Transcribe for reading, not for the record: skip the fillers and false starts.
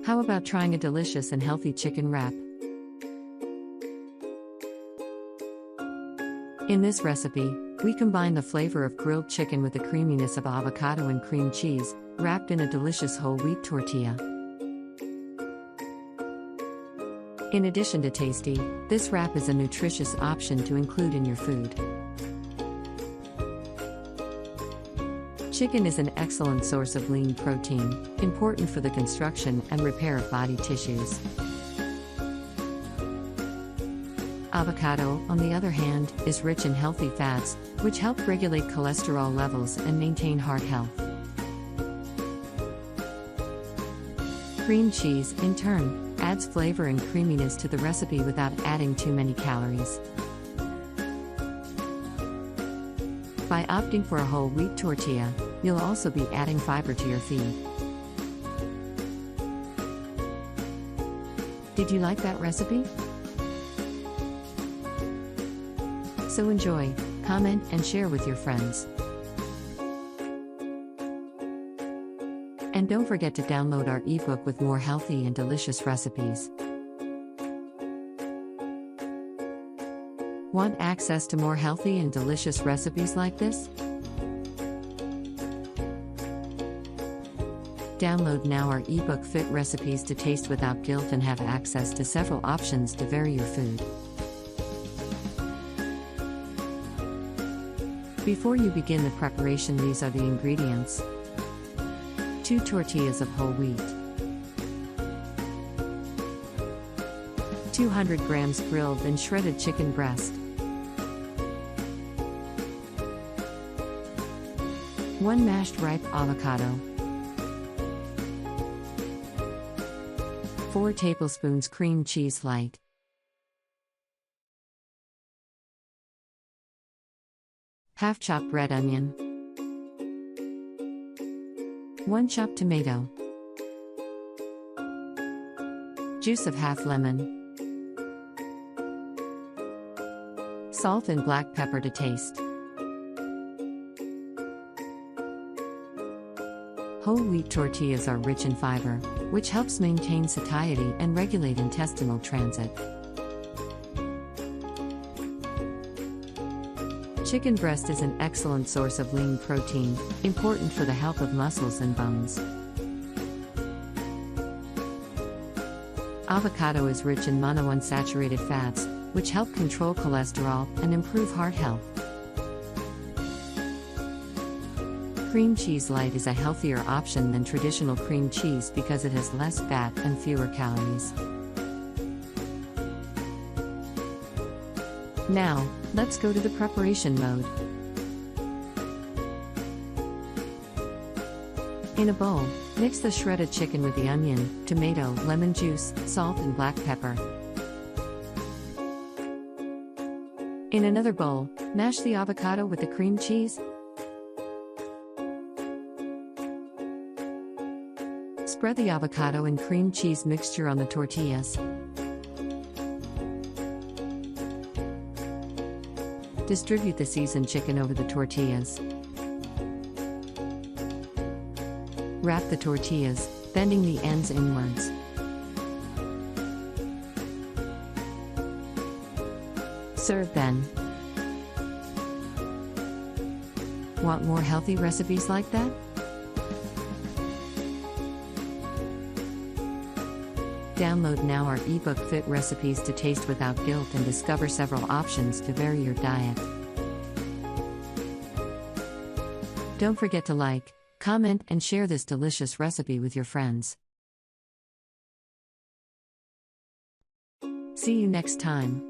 How about trying a delicious and healthy chicken wrap? In this recipe, we combine the flavor of grilled chicken with the creaminess of avocado and cream cheese, wrapped in a delicious whole wheat tortilla. In addition to tasty, this wrap is a nutritious option to include in your food. Chicken is an excellent source of lean protein, important for the construction and repair of body tissues. Avocado, on the other hand, is rich in healthy fats, which help regulate cholesterol levels and maintain heart health. Cream cheese, in turn, adds flavor and creaminess to the recipe without adding too many calories. By opting for a whole wheat tortilla, you'll also be adding fiber to your feed. Did you like that recipe? So enjoy, comment, and share with your friends. And don't forget to download our ebook with more healthy and delicious recipes. Want access to more healthy and delicious recipes like this? Download now our ebook Fit Recipes to Taste Without Guilt and have access to several options to vary your food. Before you begin the preparation, these are the ingredients: 2 tortillas of whole wheat, 200 grams grilled and shredded chicken breast, 1 mashed ripe avocado, 4 tablespoons cream cheese light, 1/2 chopped red onion, 1 chopped tomato, juice of 1/2 lemon, salt and black pepper to taste. Whole wheat tortillas are rich in fiber, which helps maintain satiety and regulate intestinal transit. Chicken breast is an excellent source of lean protein, important for the health of muscles and bones. Avocado is rich in monounsaturated fats, which help control cholesterol and improve heart health. Cream cheese light is a healthier option than traditional cream cheese because it has less fat and fewer calories. Now, let's go to the preparation mode. In a bowl, mix the shredded chicken with the onion, tomato, lemon juice, salt, and black pepper. In another bowl, mash the avocado with the cream cheese. Spread the avocado and cream cheese mixture on the tortillas. Distribute the seasoned chicken over the tortillas. Wrap the tortillas, bending the ends inwards. Serve then. Want more healthy recipes like that? Download now our ebook Fit Recipes to Taste Without Guilt and discover several options to vary your diet. Don't forget to like, comment, and share this delicious recipe with your friends. See you next time.